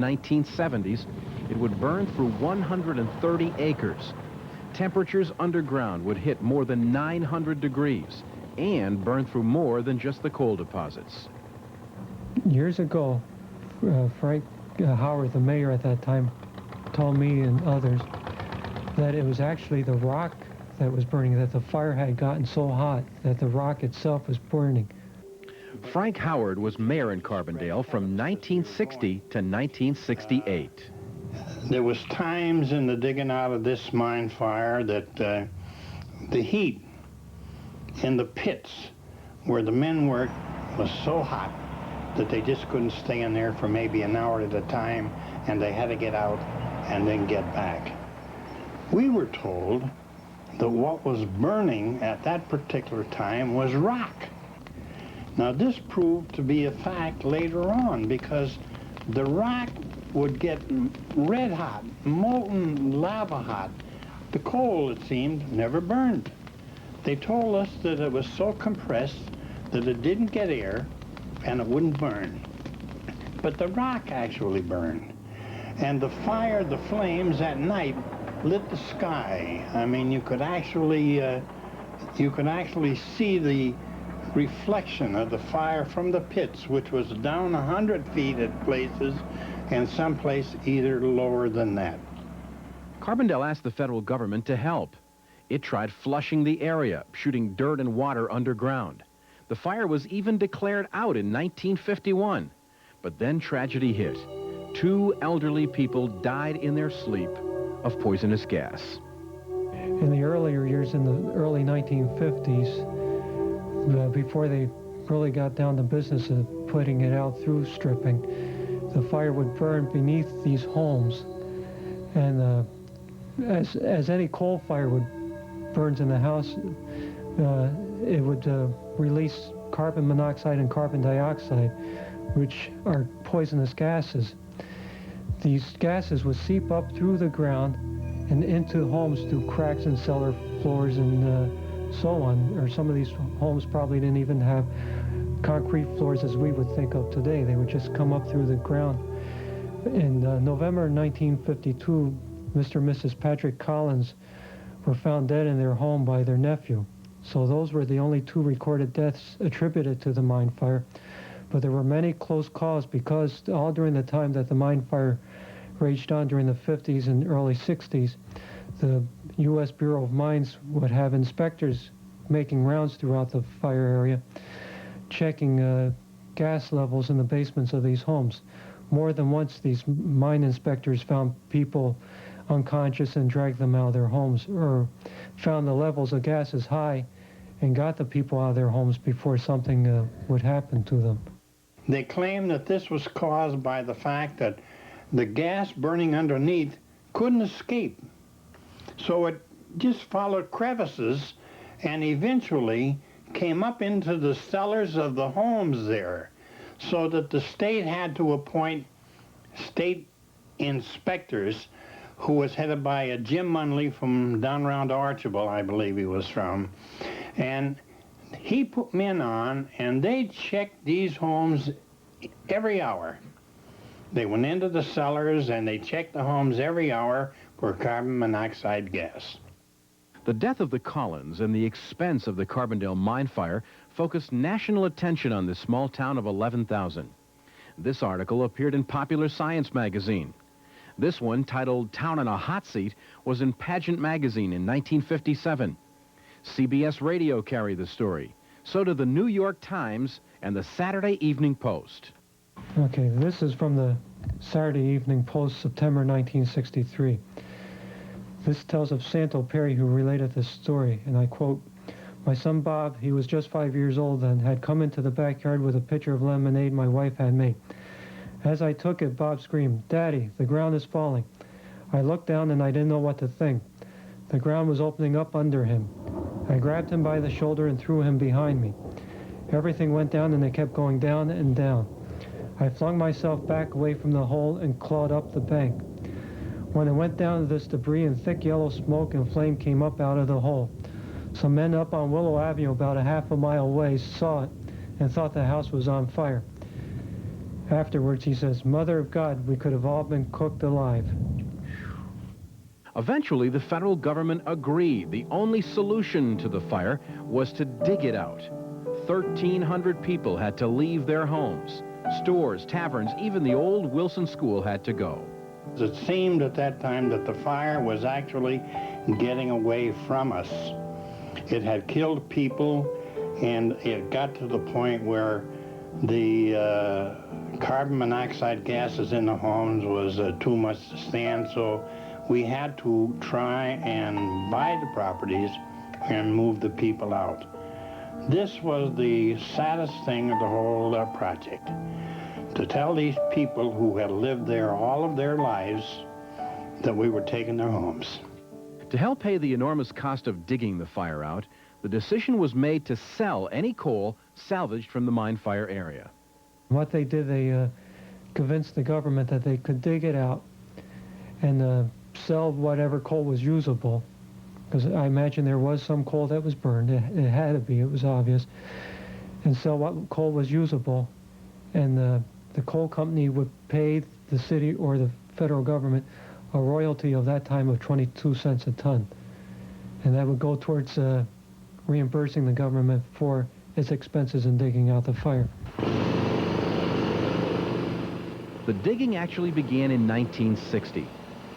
1970s, it would burn through 130 acres. Temperatures underground would hit more than 900 degrees and burn through more than just the coal deposits. Years ago, Frank Howard, the mayor at that time, told me and others that it was actually the rock that was burning, that the fire had gotten so hot that the rock itself was burning. Frank Howard was mayor in Carbondale from 1960 to 1968. There was times in the digging out of this mine fire that the heat in the pits where the men worked was so hot that they just couldn't stay in there for maybe an hour at a time, and they had to get out and then get back. We were told that what was burning at that particular time was rock. Now this proved to be a fact later on, because the rock would get red hot, molten lava hot. The coal, it seemed, never burned. They told us that it was so compressed that it didn't get air and it wouldn't burn. But the rock actually burned. And the fire, the flames at night lit the sky. I mean, you could actually see the reflection of the fire from the pits, which was down 100 feet at places, and someplace either lower than that. Carbondale asked the federal government to help. It tried flushing the area, shooting dirt and water underground. The fire was even declared out in 1951. But then tragedy hit. 2 elderly people died in their sleep of poisonous gas. In the earlier years, in the early 1950s, before they really got down to business of putting it out through stripping, the fire would burn beneath these homes. And as any coal fire burns in the house, it would release carbon monoxide and carbon dioxide, which are poisonous gases. These gases would seep up through the ground and into homes through cracks in cellar floors and so on. Or some of these homes probably didn't even have concrete floors as we would think of today. They would just come up through the ground. In November 1952, Mr. and Mrs. Patrick Collins were found dead in their home by their nephew. So those were the only 2 recorded deaths attributed to the mine fire. But there were many close calls, because all during the time that the mine fire raged on during the 50s and early 60s, the U.S. Bureau of Mines would have inspectors making rounds throughout the fire area, checking gas levels in the basements of these homes. More than once, these mine inspectors found people unconscious and dragged them out of their homes, or found the levels of gases high and got the people out of their homes before something would happen to them. They claim that this was caused by the fact that the gas burning underneath couldn't escape. So it just followed crevices and eventually came up into the cellars of the homes there, so that the state had to appoint state inspectors, who was headed by Jim Munley from down around Archibald, I believe he was from. And he put men on, and they checked these homes every hour. They went into the cellars and they checked the homes every hour for carbon monoxide gas. The death of the Collins and the expense of the Carbondale mine fire focused national attention on this small town of 11,000. This article appeared in Popular Science magazine. This one, titled Town on a Hot Seat, was in Pageant magazine in 1957. CBS Radio carried the story. So did the New York Times and the Saturday Evening Post. Okay, this is from the Saturday Evening Post, September 1963. This tells of Santo Perry, who related this story, and I quote, "My son Bob, he was just 5 years old then, had come into the backyard with a pitcher of lemonade my wife had made. As I took it, Bob screamed, 'Daddy, the ground is falling.' I looked down and I didn't know what to think. The ground was opening up under him. I grabbed him by the shoulder and threw him behind me. Everything went down and it kept going down and down. I flung myself back away from the hole and clawed up the bank. When it went down, this debris and thick yellow smoke and flame came up out of the hole. Some men up on Willow Avenue about a half a mile away saw it and thought the house was on fire. Afterwards, he says, "Mother of God, we could have all been cooked alive." Eventually, the federal government agreed the only solution to the fire was to dig it out. 1,300 people had to leave their homes. Stores, taverns, even the old Wilson School had to go. It seemed at that time that the fire was actually getting away from us. It had killed people, and it got to the point where the carbon monoxide gases in the homes was too much to stand, so we had to try and buy the properties and move the people out. This was the saddest thing of the whole project, to tell these people who had lived there all of their lives that we were taking their homes. To help pay the enormous cost of digging the fire out, the decision was made to sell any coal salvaged from the mine fire area. What they did, they convinced the government that they could dig it out and sell whatever coal was usable, because I imagine there was some coal that was burned. It had to be, it was obvious, and sell what coal was usable, and the coal company would pay the city or the federal government a royalty of that time of 22 cents a ton, and that would go towards reimbursing the government for its expenses in digging out the fire. The digging actually began in 1960.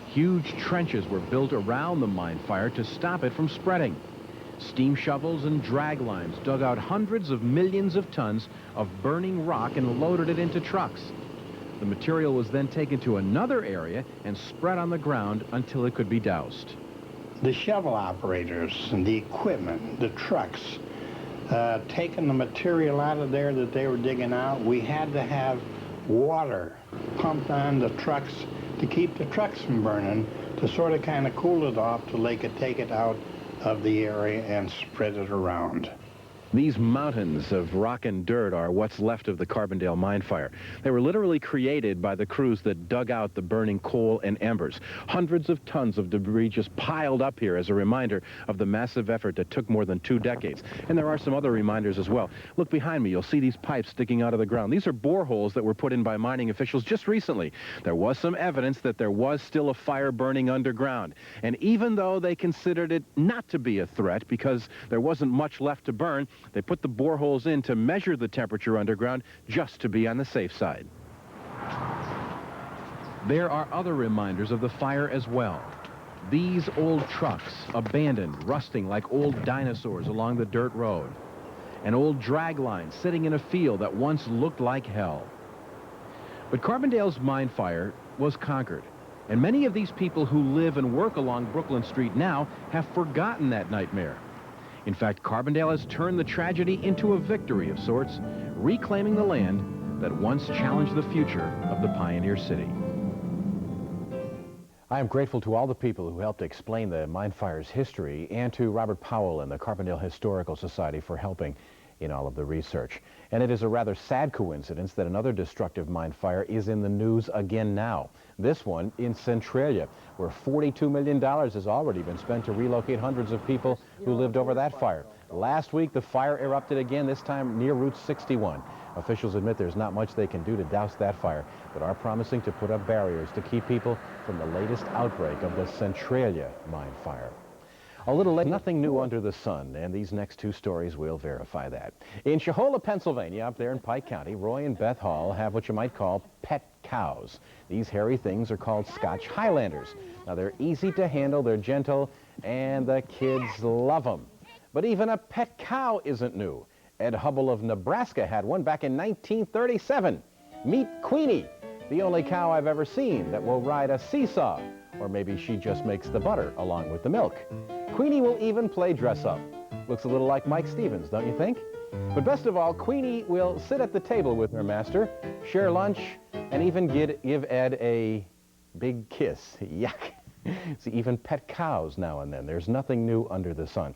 Huge trenches were built around the mine fire to stop it from spreading. Steam shovels and drag lines dug out hundreds of millions of tons of burning rock and loaded it into trucks. The material was then taken to another area and spread on the ground until it could be doused. The shovel operators and the equipment, the trucks, taking the material out of there that they were digging out, we had to have water pumped on the trucks to keep the trucks from burning, to sort of kind of cool it off till they could take it out of the area and spread it around. These mountains of rock and dirt are what's left of the Carbondale mine fire. They were literally created by the crews that dug out the burning coal and embers. Hundreds of tons of debris just piled up here as a reminder of the massive effort that took more than 2 decades. And there are some other reminders as well. Look behind me, you'll see these pipes sticking out of the ground. These are boreholes that were put in by mining officials just recently. There was some evidence that there was still a fire burning underground. And even though they considered it not to be a threat because there wasn't much left to burn, they put the boreholes in to measure the temperature underground just to be on the safe side. There are other reminders of the fire as well. These old trucks, abandoned, rusting like old dinosaurs along the dirt road. An old drag line sitting in a field that once looked like hell. But Carbondale's mine fire was conquered, and many of these people who live and work along Brooklyn Street now have forgotten that nightmare. In fact, Carbondale has turned the tragedy into a victory of sorts, reclaiming the land that once challenged the future of the pioneer city. I am grateful to all the people who helped explain the mine fire's history, and to Robert Powell and the Carbondale Historical Society for helping in all of the research. And it is a rather sad coincidence that another destructive mine fire is in the news again now. This one in Centralia, where $42 million has already been spent to relocate hundreds of people who lived over that fire. Last week, the fire erupted again, this time near Route 61. Officials admit there's not much they can do to douse that fire, but are promising to put up barriers to keep people from the latest outbreak of the Centralia mine fire. A little late, nothing new under the sun, and these next 2 stories will verify that. In Shahola, Pennsylvania, up there in Pike County, Roy and Beth Hall have what you might call pet cows. These hairy things are called Scotch Highlanders. Now, they're easy to handle, they're gentle, and the kids love them. But even a pet cow isn't new. Ed Hubble of Nebraska had one back in 1937. Meet Queenie, the only cow I've ever seen that will ride a seesaw. Or maybe she just makes the butter along with the milk. Queenie will even play dress-up. Looks a little like Mike Stevens, don't you think? But best of all, Queenie will sit at the table with her master, share lunch, and even give Ed a big kiss. Yuck. See, even pet cows now and then. There's nothing new under the sun.